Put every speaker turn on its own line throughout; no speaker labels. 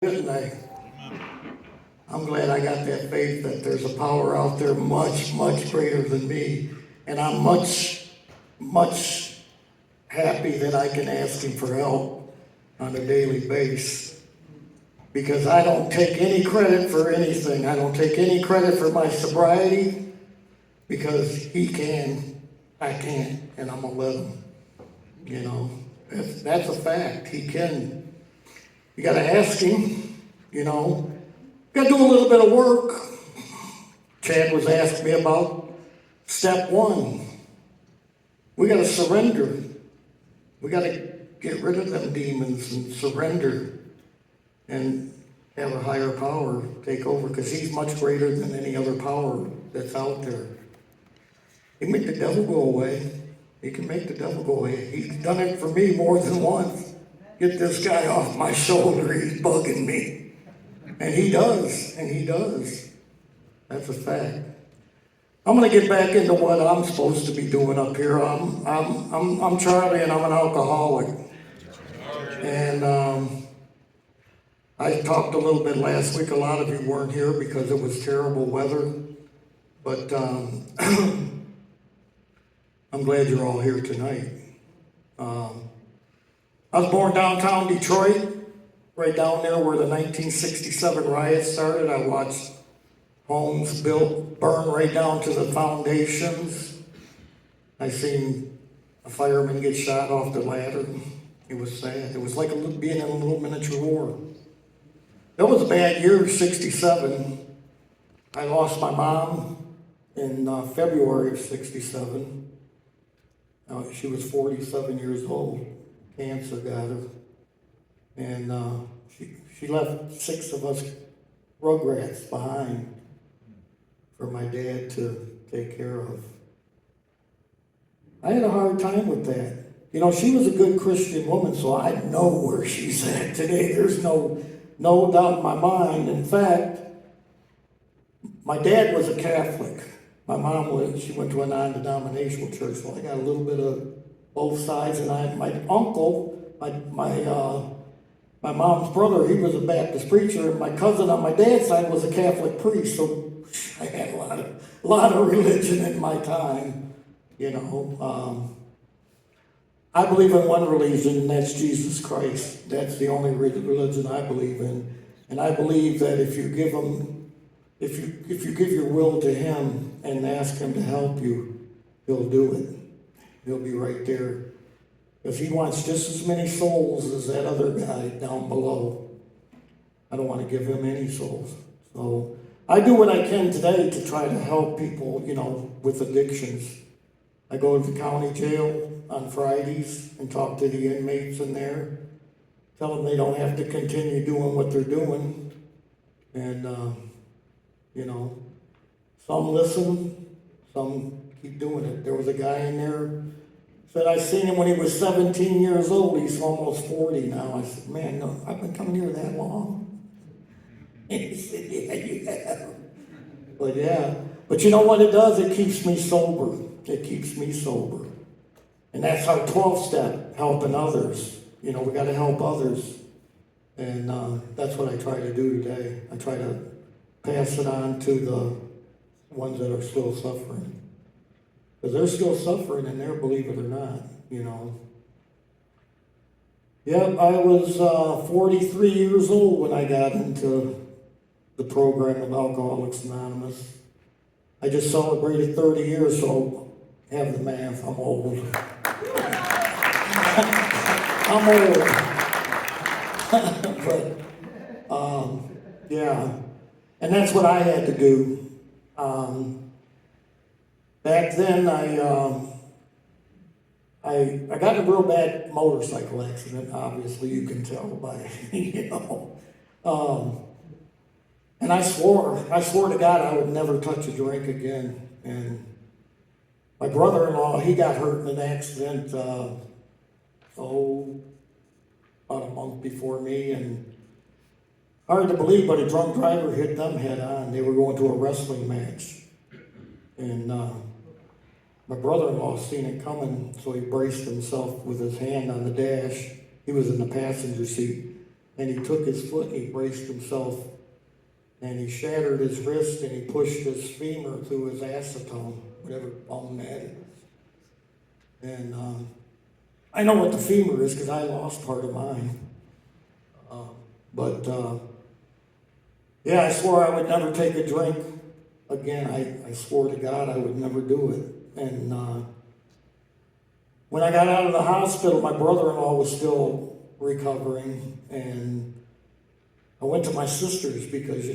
Didn't I? I'm glad I got that faith that there's a power out there much, much greater than me. And I'm much, much happy that I can ask him for help on a daily basis. Because I don't take any credit for anything. I don't take any credit for my sobriety because he can, I can't, and I'm going to let him. You know, that's a fact. He can. You got to ask him, you know. Got to do a little bit of work. Chad was asking me about step one. We got to surrender. We got to get rid of them demons and surrender and have a higher power take over, because he's much greater than any other power that's out there. He can make the devil go away. He can make the devil go away. He's done it for me more than once. Get this guy off my shoulder. He's bugging me. And he does. And he does. That's a fact. I'm going to get back into what I'm supposed to be doing up here. I'm Charlie, and I'm an alcoholic. And I talked a little bit last week. A lot of you weren't here because it was terrible weather. But I'm glad you're all here tonight. I was born downtown Detroit, right down there where the 1967 riots started. I watched homes built, burn right down to the foundations. I seen a fireman get shot off the ladder. It was sad. It was like being in a little miniature war. That was a bad year, 67. I lost my mom in February of 67. She was 47 years old. Cancer got her. And she left 6 of us rugrats behind for my dad to take care of. I had a hard time with that. You know, she was a good Christian woman, so I know where she's at today. There's no doubt in my mind. In fact, my dad was a Catholic. My mom she went to a non-denominational church, so I got a little bit of both sides. And my uncle, my mom's brother, he was a Baptist preacher, and my cousin on my dad's side was a Catholic priest. So I had a lot of religion in my time, you know. I believe in one religion, and that's Jesus Christ. That's the only religion I believe in. And I believe that if you give your will to him and ask him to help you, he'll do it. He'll be right there. Because he wants just as many souls as that other guy down below. I don't want to give him any souls. So I do what I can today to try to help people, you know, with addictions. I go to the county jail on Fridays and talk to the inmates in there. Tell them they don't have to continue doing what they're doing. And, you know, some listen, some keep doing it. There was a guy in there said I seen him when he was 17 years old. He's almost 40 now. I said, man, no, I've been coming here that long. And he said, yeah, you have. But you know what it does? It keeps me sober. It keeps me sober. And that's our 12th step, helping others. You know, we got to help others. And that's what I try to do today. I try to pass it on to the ones that are still suffering. Because they're still suffering in there, believe it or not, you know. Yep, I was 43 years old when I got into the program of Alcoholics Anonymous. I just celebrated 30 years, so have the math, I'm old. I'm old. But, yeah. And that's what I had to do. Back then, I got in a real bad motorcycle accident. Obviously, you can tell by, you know. And I swore to God I would never touch a drink again. And my brother-in-law, he got hurt in an accident, about a month before me. And hard to believe, but a drunk driver hit them head on. They were going to a wrestling match. And my brother-in-law seen it coming, so he braced himself with his hand on the dash. He was in the passenger seat. and he took his foot and he braced himself, and he shattered his wrist and he pushed his femur through his acetone, whatever bone that is. And I know what the femur is because I lost part of mine. Yeah, I swore I would never take a drink again. I swore to God I would never do it. And when I got out of the hospital, my brother-in-law was still recovering, and I went to my sister's because,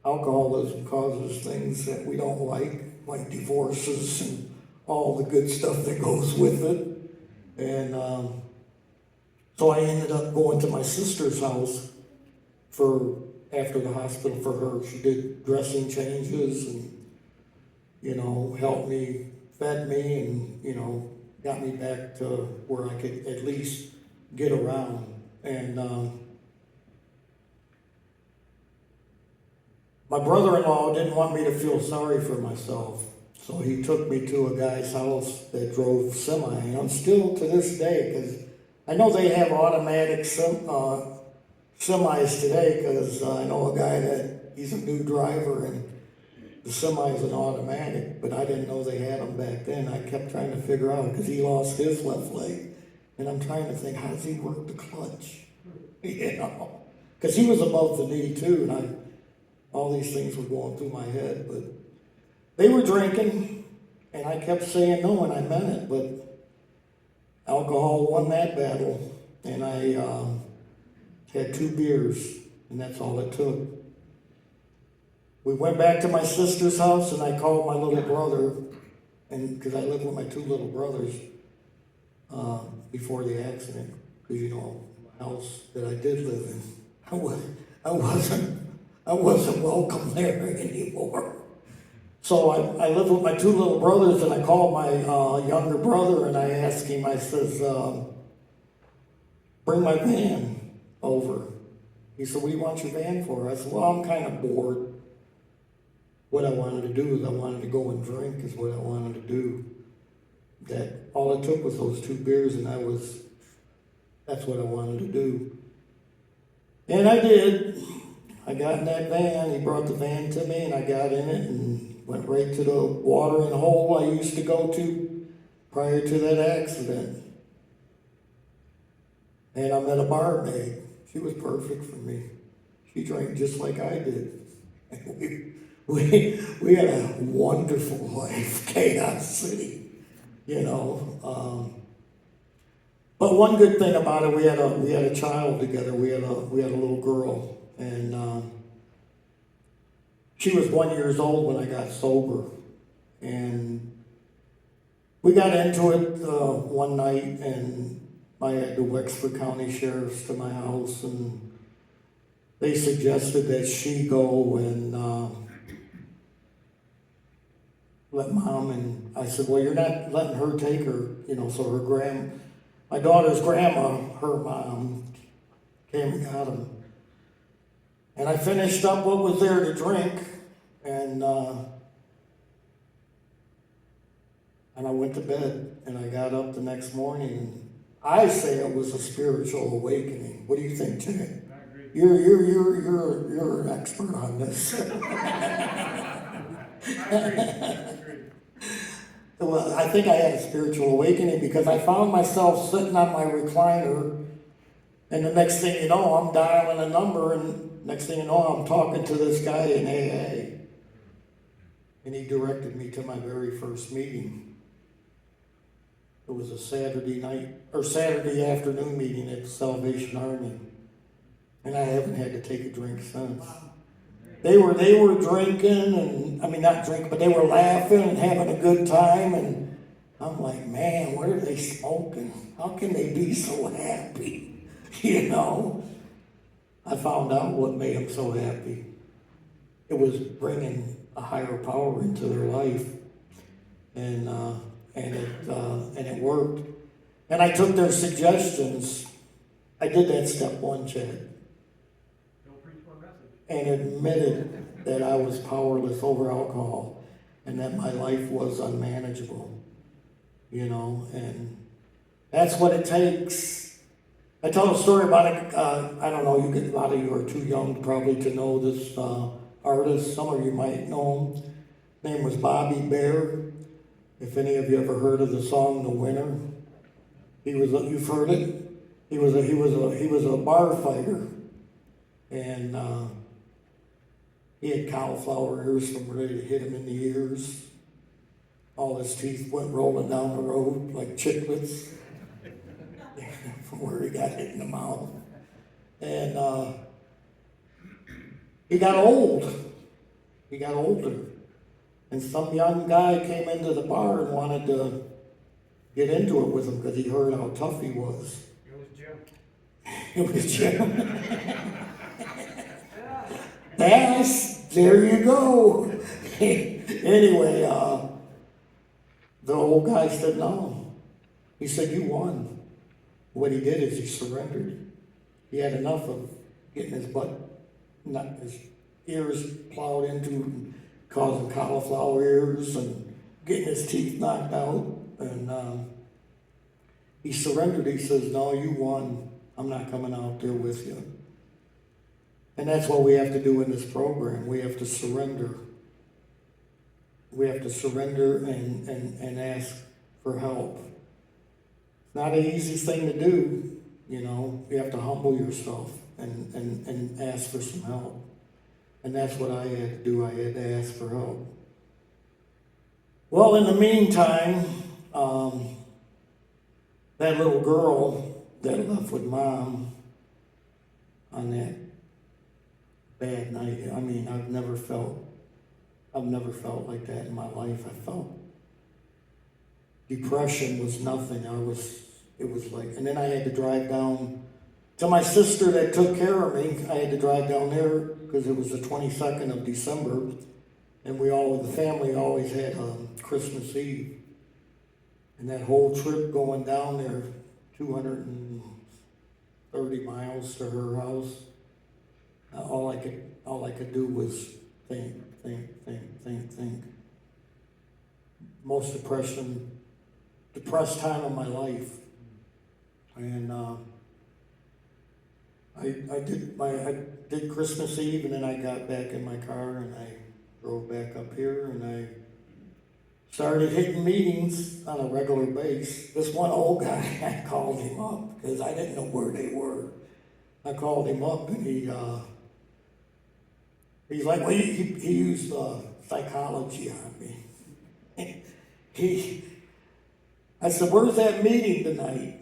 alcoholism causes things that we don't like divorces and all the good stuff that goes with it. And so I ended up going to my sister's house after the hospital for her. She did dressing changes and, helped me, fed me, and, got me back to where I could at least get around. And my brother-in-law didn't want me to feel sorry for myself. So he took me to a guy's house that drove semi. And I'm still to this day, because I know they have automatic semis today, because I know a guy that he's a new driver and the semi's an automatic, but I didn't know they had them back then. I kept trying to figure out, because he lost his left leg. And I'm trying to think, how does he work the clutch? Because he was above the knee too, and all these things were going through my head, but they were drinking, and I kept saying no, and I meant it, but alcohol won that battle, and I had 2 beers, and that's all it took. We went back to my sister's house, and I called my little brother, and because I lived with my 2 little brothers before the accident, because the house that I did live in, I wasn't welcome there anymore. So I lived with my 2 little brothers, and I called my younger brother, and I asked him, I says, bring my van over. He said, what do you want your van for? I said, well, I'm kind of bored. What I wanted to do is I wanted to go and drink is what I wanted to do. That all it took was those 2 beers, and that's what I wanted to do. And I did. I got in that van. He brought the van to me, and I got in it and went right to the watering hole I used to go to prior to that accident. And I met a barmaid. She was perfect for me. She drank just like I did. And we had a wonderful life, Chaos City, But one good thing about it, we had a child together. We had a little girl, and she was 1 year old when I got sober, and we got into it one night, and I had the Wexford County Sheriffs to my house, and they suggested that she go and let Mom, and I said, well, you're not letting her take her, so my daughter's grandma, her mom, came and got him. And I finished up what was there to drink, and I went to bed, and I got up the next morning, and I say it was a spiritual awakening. What do you think, Jack?
I agree.
You're an expert on this.
I agree.
Well, I think I had a spiritual awakening because I found myself sitting on my recliner, and the next thing you know, I'm dialing a number, and next thing you know, I'm talking to this guy in AA. And he directed me to my very first meeting. It was a Saturday afternoon meeting at the Salvation Army. And I haven't had to take a drink since. They were drinking, and not drinking, but they were laughing and having a good time, and I'm like, man, what are they smoking? How can they be so happy? I found out what made them so happy. It was bringing a higher power into their life, and it worked. And I took their suggestions. I did that step 1, Chad. And admitted that I was powerless over alcohol and that my life was unmanageable, and that's what it takes. I tell a story about it. I don't know. A lot of you are too young probably to know this artist. Some of you might know him. His name was Bobby Bear. If any of you ever heard of the song "The Winner," you've heard it. He was a bar fighter, and he had cauliflower ears from ready to hit him in the ears. All his teeth went rolling down the road like chiclets from where he got hit in the mouth. And he got old. He got older. And some young guy came into the bar and wanted to get into it with him because he heard how tough he was.
It was Jim.
It was Jim. There you go. Anyway, the old guy said no. He said, "You won." What he did is he surrendered. He had enough of getting his ears plowed into, causing cauliflower ears and getting his teeth knocked out. And he surrendered. He says, "No, you won. I'm not coming out there with you." And that's what we have to do in this program. We have to surrender. We have to surrender and ask for help. It's not an easy thing to do, you know. You have to humble yourself and ask for some help. And that's what I had to do. I had to ask for help. Well, in the meantime, that little girl that left with Mom on that bad night, I mean, I've never felt like that in my life. I felt depression was nothing. It was like, and then I had to drive down to my sister that took care of me. I had to drive down there because it was the 22nd of December, and the family always had Christmas Eve. And that whole trip going down there, 230 miles to her house, all I could do was think. Most depressed time of my life. And I did Christmas Eve, and then I got back in my car and I drove back up here, and I started hitting meetings on a regular basis. This one old guy, I called him up because I didn't know where they were. I called him up, and he's like, well, he used psychology on me. I said, "Where's that meeting tonight?"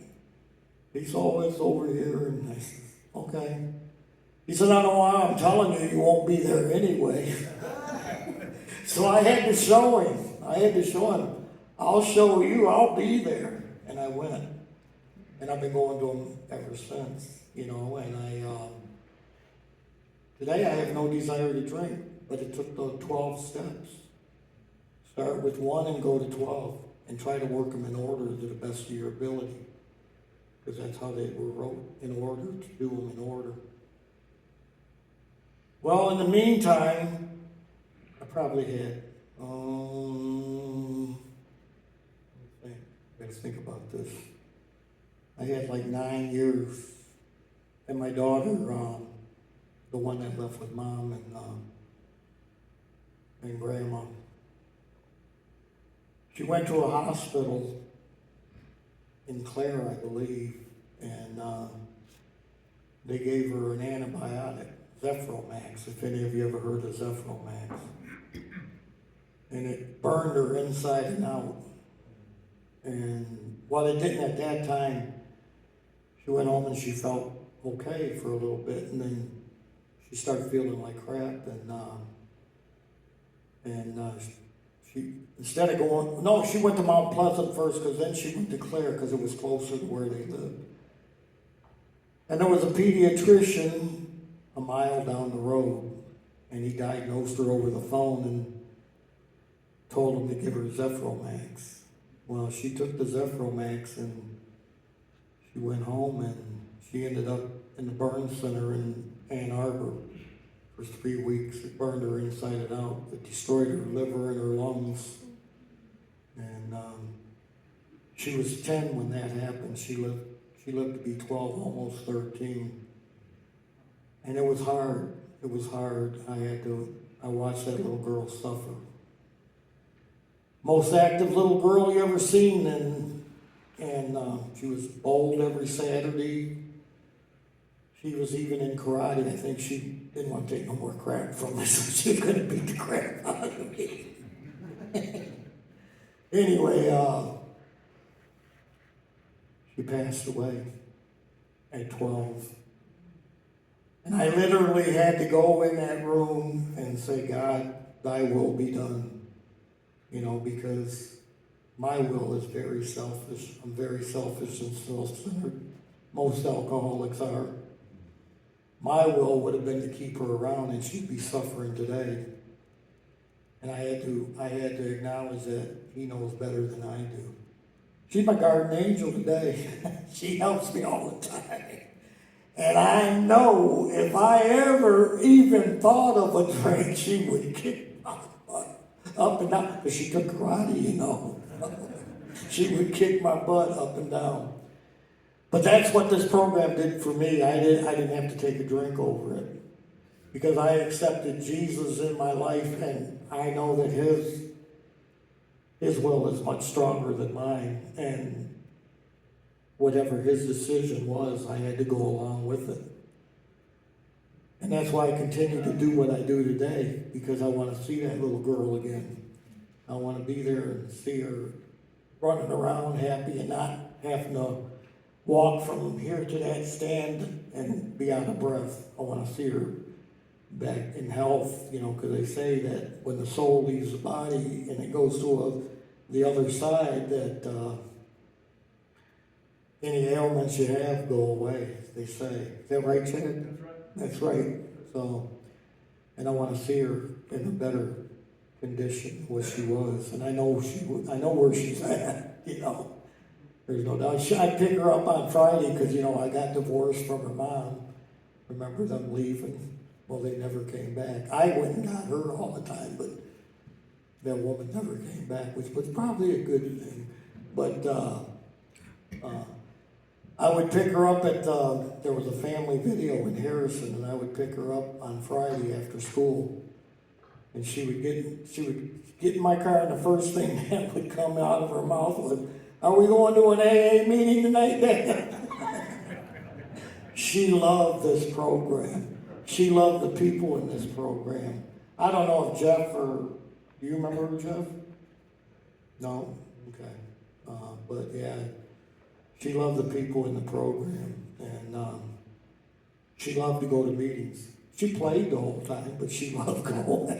He's always over here, and I said, "Okay." He said, "I know why I'm telling you, you won't be there anyway." So I had to show him. "I'll show you, I'll be there." And I went. And I've been going to him ever since, you know, and today I have no desire to drink, but it took the 12 steps. Start with 1 and go to 12, and try to work them in order to the best of your ability. Because that's how they were wrote, in order, to do them in order. Well, in the meantime, I probably had, I gotta think about this. I had like 9 years, and my daughter, the one that left with Mom and Grandma, she went to a hospital in Clare, I believe, and they gave her an antibiotic, Zephyromax, if any of you ever heard of Zephyromax. And it burned her inside and out. And while it didn't at that time, she went home and she felt okay for a little bit, and then she started feeling like crap, and she, instead of going, no, she went to Mount Pleasant first, because then she went to Clare, because it was closer to where they lived. And there was a pediatrician a mile down the road, and he diagnosed her over the phone and told him to give her Zephyromax. Well, she took the Zephyromax, and she went home, and she ended up in the burn center in Ann Arbor for 3 weeks. It burned her inside and out. It destroyed her liver and her lungs. And she was 10 when that happened. She She lived to be 12, almost 13. And it was hard. It was hard. I watched that little girl suffer. Most active little girl you ever seen, and she was bowled every Saturday. She was even in karate. I think she didn't want to take no more crap from me, so she was going to beat the crap out of me. Anyway, she passed away at 12. And I literally had to go in that room and say, God, thy will be done. You know, because my will is very selfish. I'm very selfish and self-centered. Most alcoholics are. My will would have been to keep her around, and she'd be suffering today. And I had to acknowledge that he knows better than I do. She's my guardian angel today. She helps me all the time. And I know if I ever even thought of a drink, she would kick my butt up and down. Because she took karate, you know. She would kick my butt up and down. But that's what this program did for me. I didn't have to take a drink over it. Because I accepted Jesus in my life, and I know that his will is much stronger than mine. And whatever his decision was, I had to go along with it. And that's why I continue to do what I do today, because I want to see that little girl again. I want to be there and see her running around happy and not having to walk from here to that stand and be out of breath. I want to see her back in health, you know, because they say that when the soul leaves the body and it goes to the other side, that any ailments you have go away, they say. Is that right, Chad? That's right. So, and I want to see her in a better condition where she was, and I know where she's at. You know, there's no doubt. I pick her up on Friday because I got divorced from her mom. Remember them leaving? Well, they never came back. I went and got her all the time, but that woman never came back, which was probably a good thing. But I would pick her up at, there was a family video in Harrison, and I would pick her up on Friday after school. And she would get in my car, and the first thing that would come out of her mouth was, "Are we going to an AA meeting tonight, Dad?" She loved this program. She loved the people in this program. I don't know if Jeff do you remember Jeff? No? Okay. But yeah, she loved the people in the program, and she loved to go to meetings. She played the whole time, but she loved going,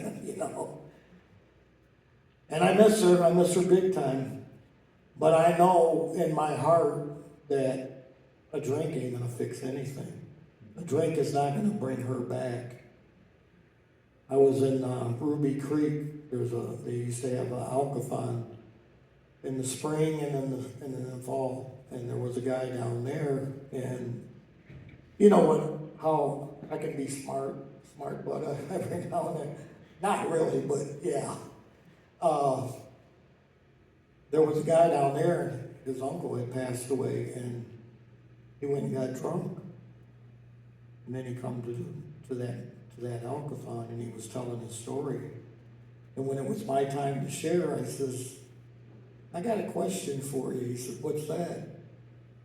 And I miss her big time. But I know in my heart that a drink ain't gonna fix anything. A drink is not gonna bring her back. I was in Ruby Creek. They used to have an alkathon in the spring and in the fall. And there was a guy down there, and you know how I can be smart but every now and then. Not really, but yeah. There was a guy down there, his uncle had passed away, and he went and got drunk. And then he come to that alkathon, and he was telling his story. And when it was my time to share, I says, "I got a question for you." He said, "What's that?"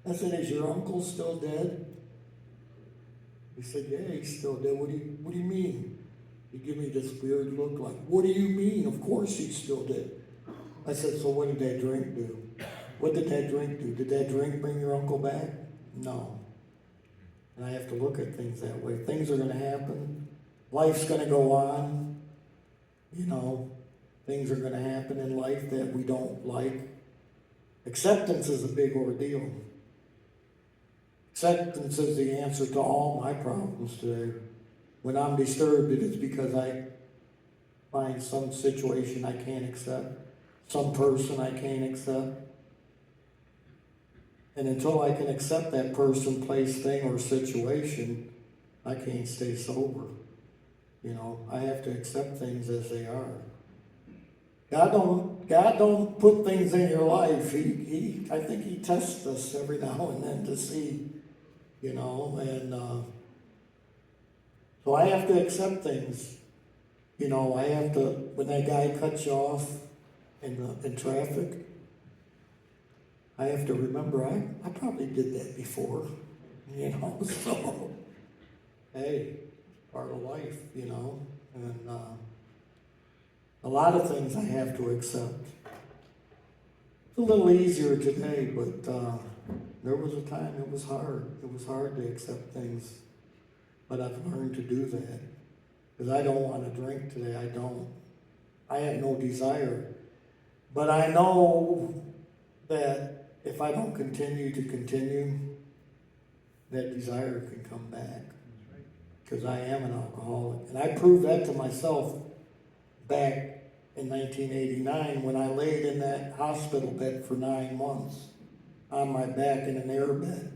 I said, "Is your uncle still dead?" He said, "Yeah, he's still dead." What do you mean?" He gave me this weird look like, "What do you mean? Of course he's still dead." I said, "So what did that drink do? What did that drink do? Did that drink bring your uncle back?" No. And I have to look at things that way. Things are going to happen. Life's going to go on. Things are going to happen in life that we don't like. Acceptance is a big ordeal. Acceptance is the answer to all my problems today. When I'm disturbed, it is because I find some situation I can't accept, some person I can't accept. And until I can accept that person, place, thing, or situation, I can't stay sober. I have to accept things as they are. God don't put things in your life. I think He tests us every now and then to see, and so I have to accept things. I have to, when that guy cuts you off in traffic, I have to remember I probably did that before, so, hey, part of life, and a lot of things I have to accept. It's a little easier today, but there was a time it was hard. It was hard to accept things, but I've learned to do that. Because I don't want to drink today, I don't. I have no desire. But I know that if I don't continue, that desire can come back. Because I am an alcoholic. And I proved that to myself back in 1989 when I laid in that hospital bed for 9 months on my back in an air bed.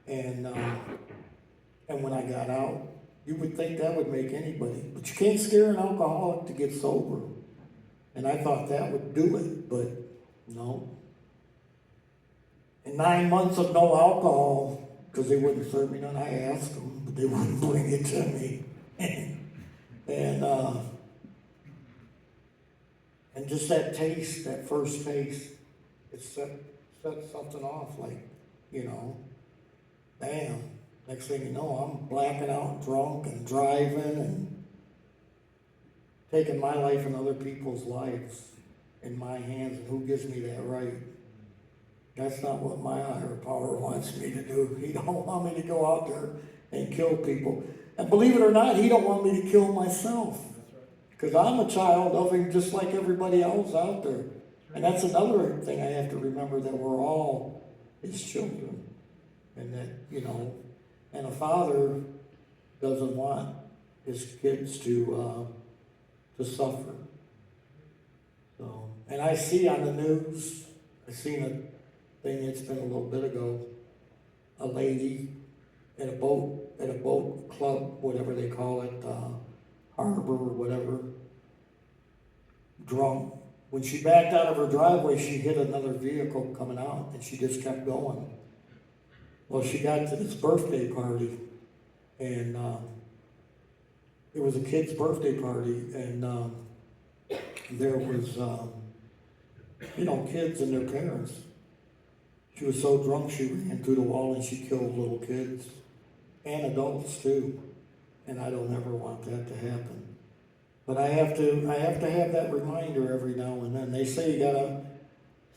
And when I got out, you would think that would make anybody. But you can't scare an alcoholic to get sober. And I thought that would do it, but no. In 9 months of no alcohol, because they wouldn't serve me none, I asked them, but they wouldn't bring it to me. And just that taste, that first taste, it set something off, like, bam. Next thing you know, I'm blacking out drunk and driving and taking my life and other people's lives in my hands. And who gives me that right? That's not what my higher power wants me to do. He don't want me to go out there and kill people. And believe it or not, He don't want me to kill myself. Because I'm a child of Him just like everybody else out there. And that's another thing I have to remember, that we're all His children. And that, and a father doesn't want his kids to suffer. So, and I see on the news, I seen a thing, it's been a little bit ago, a lady at a boat club, whatever they call it, harbor or whatever, drunk. When she backed out of her driveway, she hit another vehicle coming out, and she just kept going. Well, she got to this birthday party, and it was a kid's birthday party, and there was, kids and their parents. She was so drunk she ran through the wall and she killed little kids and adults too. And I don't ever want that to happen. But I have to have that reminder every now and then. They say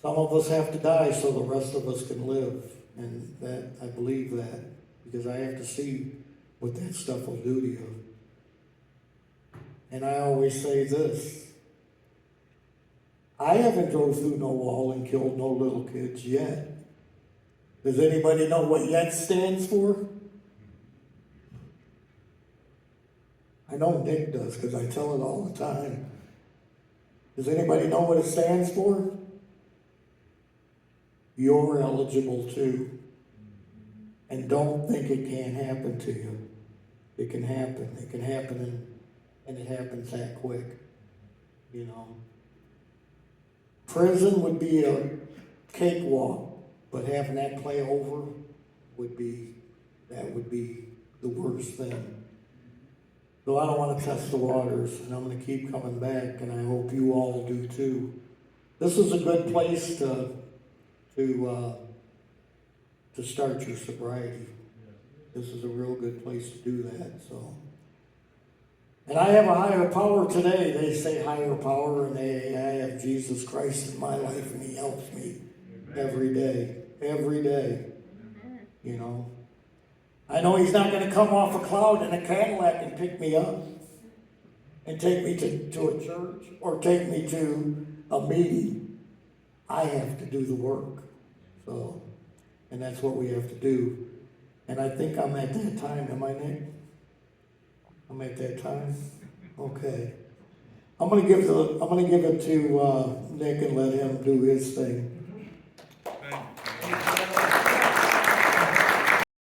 some of us have to die so the rest of us can live. And that, I believe that, because I have to see what that stuff will do to you. And I always say this: I haven't drove through no wall and killed no little kids yet. Does anybody know what yet stands for? I know Nick does, because I tell it all the time. Does anybody know what it stands for? You're eligible too. And don't think it can't happen to you. It can happen. It can happen, and it happens that quick. Prison would be a cakewalk, but having that play over would be the worst thing. So I don't want to test the waters, and I'm going to keep coming back, and I hope you all do too. This is a good place to start your sobriety. This is a real good place to do that. So, and I have a higher power today. They say higher power, and I have Jesus Christ in my life, and He helps me every day. Every day. I know He's not going to come off a cloud in a Cadillac and pick me up and take me to a church or take me to a meeting. I have to do the work. So, and that's what we have to do. And I think I'm at that time. Am I, Nick? I'm at that time? Okay. I'm gonna give it to Nick and let him do his thing.